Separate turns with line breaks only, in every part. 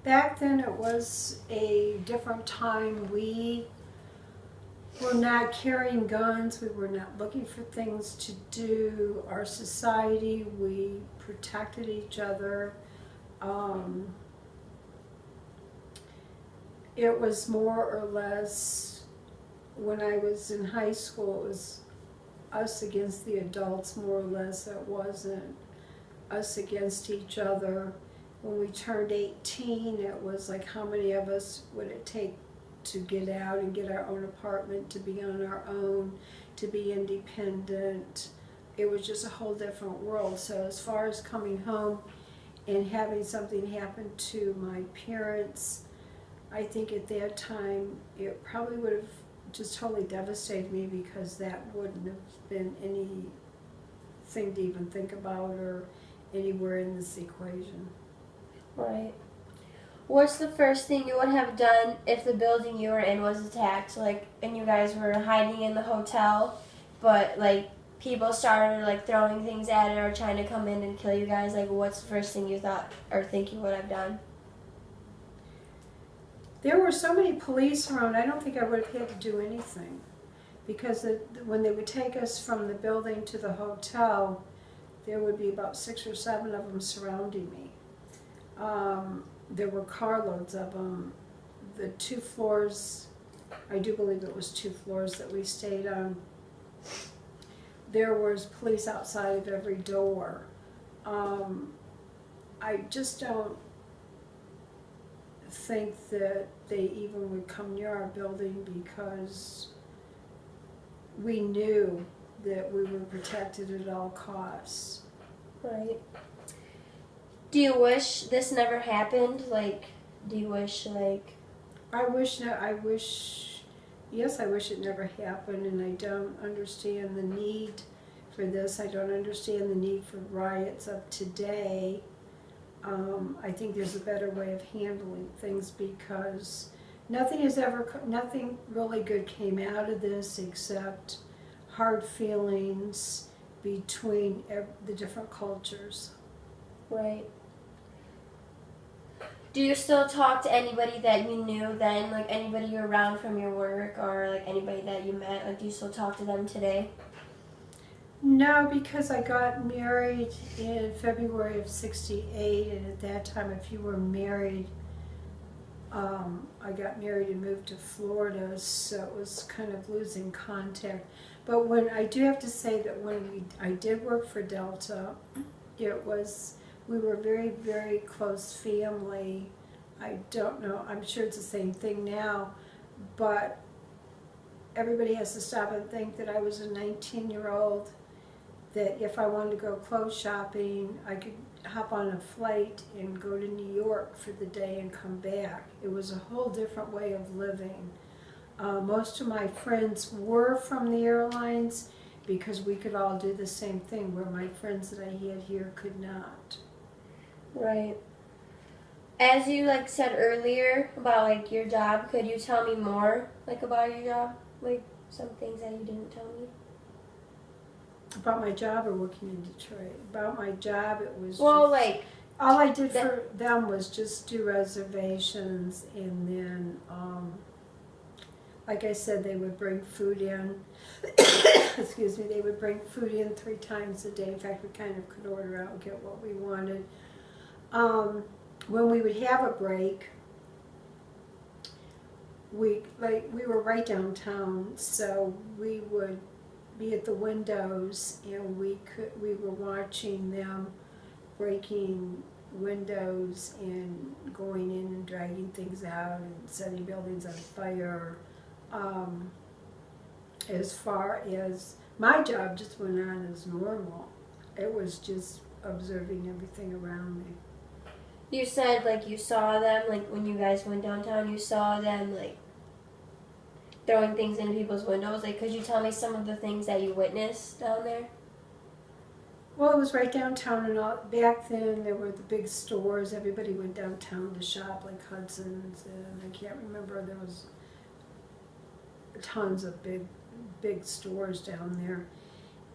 Back then it was a different time. We were not carrying guns. We were not looking for things to do. Our society, we protected each other. Um, it was more or less, when I was in high school, it was us against the adults, more or less. It wasn't us against each other. When we turned 18, it was like, how many of us would it take to get out and get our own apartment, to be on our own, to be independent. It was just a whole different world. So as far as coming home and having something happen to my parents, I think at that time it probably would have just totally devastated me, because that wouldn't have been anything to even think about or anywhere in this equation.
Right. What's the first thing you would have done if the building you were in was attacked, like, and you guys were hiding in the hotel, but, like, people started, like, throwing things at it or trying to come in and kill you guys? Like, what's the first thing you thought or think you would have done?
There were so many police around, I don't think I would have had to do anything, because when they would take us from the building to the hotel, there would be about 6 or 7 of them surrounding me. There were carloads of them. The 2 floors, I do believe it was 2 floors that we stayed on, there was police outside of every door. I just don't think that they even would come near our building, because we knew that we were protected at all costs.
Right. Do you wish this never happened? Like, do you wish, like...
Yes, I wish it never happened, and I don't understand the need for this. I don't understand the need for riots of today. I think there's a better way of handling things, because nothing really good came out of this except hard feelings between the different cultures.
Right. Do you still talk to anybody that you knew then, like anybody you're around from your work, or like anybody that you met? Like, do you still talk to them today?
No, because I got married in February of '68, and at that time, if you were married, I got married and moved to Florida, so it was kind of losing contact. But I do have to say that when I did work for Delta, we were very, very close family. I don't know, I'm sure it's the same thing now, but everybody has to stop and think that I was a 19-year-old, that if I wanted to go clothes shopping, I could hop on a flight and go to New York for the day and come back. It was a whole different way of living. Most of my friends were from the airlines, because we could all do the same thing, where my friends that I had here could not.
Right. As you like said earlier about like your job, could you tell me more like about your job? Like some things that you didn't tell me?
About my job or working in Detroit? About my job, it was all I did for them was just do reservations, and then like I said, they would bring food in. Excuse me, they would bring food in 3 times a day. In fact, we kind of could order out and get what we wanted. When we would have a break, we were right downtown, so we would be at the windows, and we were watching them breaking windows and going in and dragging things out and setting buildings on fire. As far as my job just went on as normal. It was just observing everything around me.
You said like you saw them, like when you guys went downtown, you saw them like throwing things into people's windows. Like, could you tell me some of the things that you witnessed down there?
Well, it was right downtown, and back then there were the big stores. Everybody went downtown to shop, like Hudson's, and I can't remember, there was tons of big stores down there,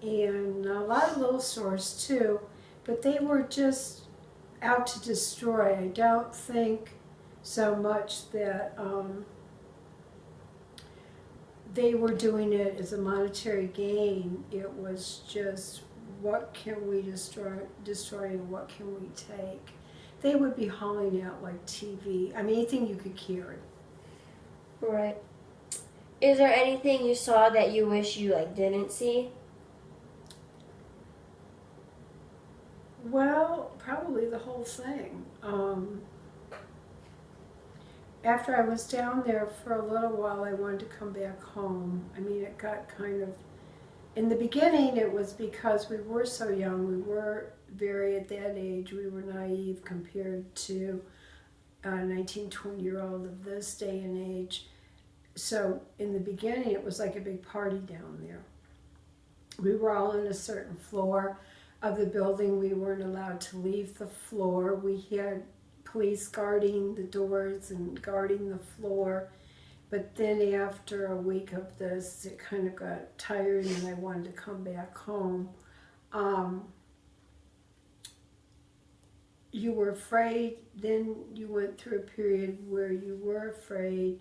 and a lot of little stores too, but they were just out to destroy. I don't think so much that they were doing it as a monetary gain. It was just, what can we destroy and what can we take? They would be hauling out like TV. I mean, anything you could carry.
Right. Is there anything you saw that you wish you like didn't see?
Well, probably the whole thing. After I was down there for a little while, I wanted to come back home. I mean, it got kind of, in the beginning, it was because we were so young. We were very, at that age, we were naive compared to a 19, 20-year-old of this day and age. So in the beginning, it was like a big party down there. We were all on a certain floor of the building. We weren't allowed to leave the floor. We had police guarding the doors and guarding the floor. But then after a week of this, it kind of got tiring and I wanted to come back home. You were afraid, then you went through a period where you were afraid,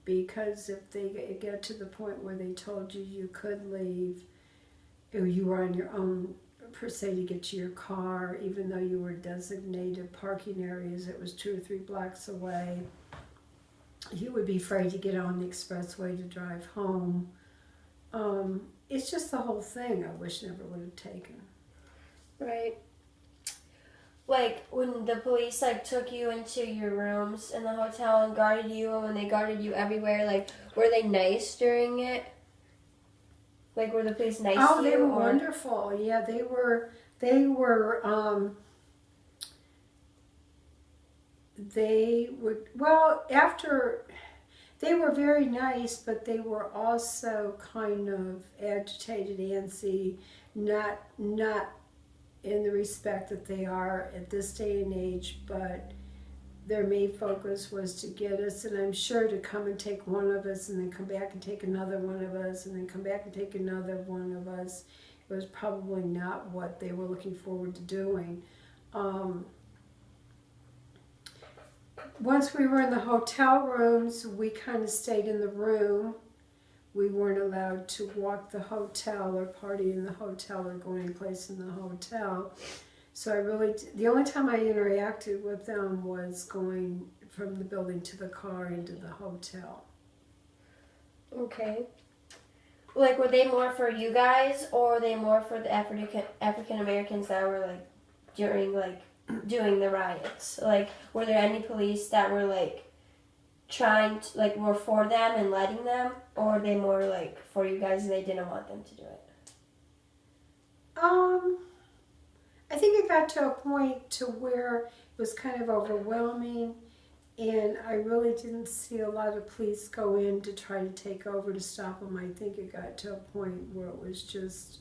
because if they get to the point where they told you you could leave, or you were on your own per se to get to your car, even though you were designated parking areas, it was 2 or 3 blocks away, you would be afraid to get on the expressway to drive home. It's just the whole thing I wish never would have taken.
Right. Like when the police like took you into your rooms in the hotel and guarded you, and when they guarded you everywhere, like were they nice during it? Like were the police nice to you?
Oh, they were wonderful. Yeah, they were they would, well, after, they were very nice, but they were also kind of agitated, antsy, not in the respect that they are at this day and age, but their main focus was to get us, and I'm sure to come and take one of us and then come back and take another one of us and then come back and take another one of us. It was probably not what they were looking forward to doing. Once we were in the hotel rooms, we kind of stayed in the room. We weren't allowed to walk the hotel or party in the hotel or go any place in the hotel. So I really, the only time I interacted with them was going from the building to the car into the hotel.
Okay. Like were they more for you guys, or were they more for the African Americans that were like during like doing the riots? Like were there any police that were like trying to, like, were for them and letting them, or were they more like for you guys and they didn't want them to do it?
I think it got to a point to where it was kind of overwhelming, and I really didn't see a lot of police go in to try to take over to stop them. I think it got to a point where it was just,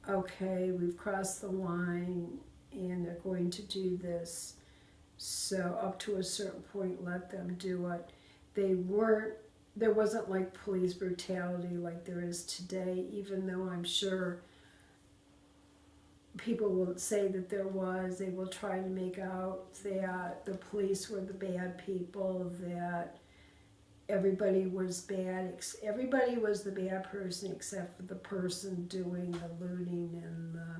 okay, we've crossed the line and they're going to do this. So up to a certain point, let them do it. There wasn't like police brutality like there is today, even though I'm sure people will say that there was. They will try to make out that the police were the bad people, that everybody was bad. Everybody was the bad person except for the person doing the looting and the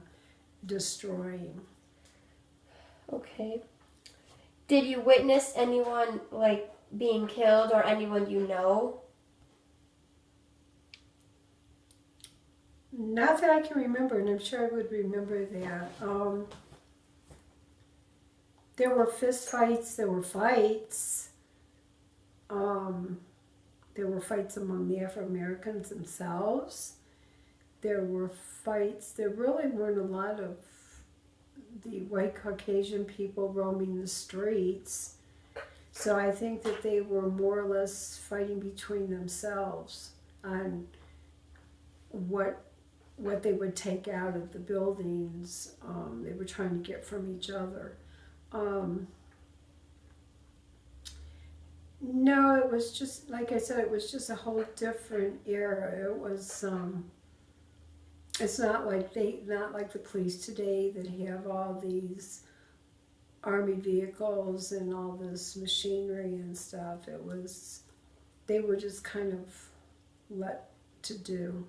destroying.
Okay. Did you witness anyone like being killed or anyone you know?
Not that I can remember, and I'm sure I would remember that. There were fist fights, there were fights. There were fights among the Afro-Americans themselves. There were fights. There really weren't a lot of the white Caucasian people roaming the streets. So I think that they were more or less fighting between themselves on what they would take out of the buildings. They were trying to get from each other. No, it was just, like I said, it was just a whole different era. It was, it's not like the police today that have all these army vehicles and all this machinery and stuff. They were just kind of let to do.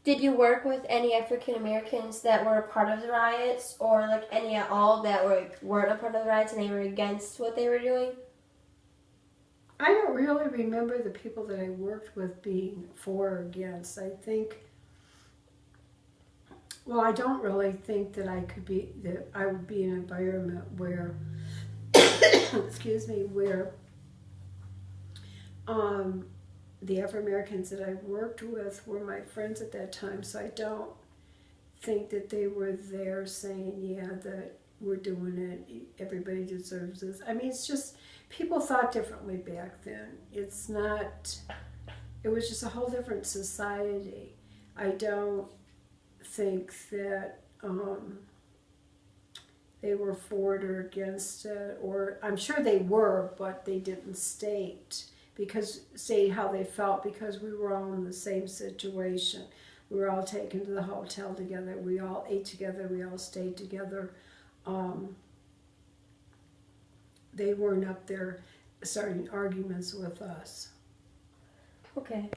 Did you work with any African Americans that were a part of the riots, or like any at all that weren't a part of the riots and they were against what they were doing?
I don't really remember the people that I worked with being for or against. I don't really think that I would be in an environment where, excuse me, where the African Americans that I worked with were my friends at that time. So I don't think that they were there saying, yeah, that we're doing it, everybody deserves this. I mean, it's just, people thought differently back then. It was just a whole different society. I don't think that they were for it or against it, or I'm sure they were, but they didn't state how they felt, because we were all in the same situation. We were all taken to the hotel together. We all ate together. We all stayed together. They weren't up there starting arguments with us.
Okay.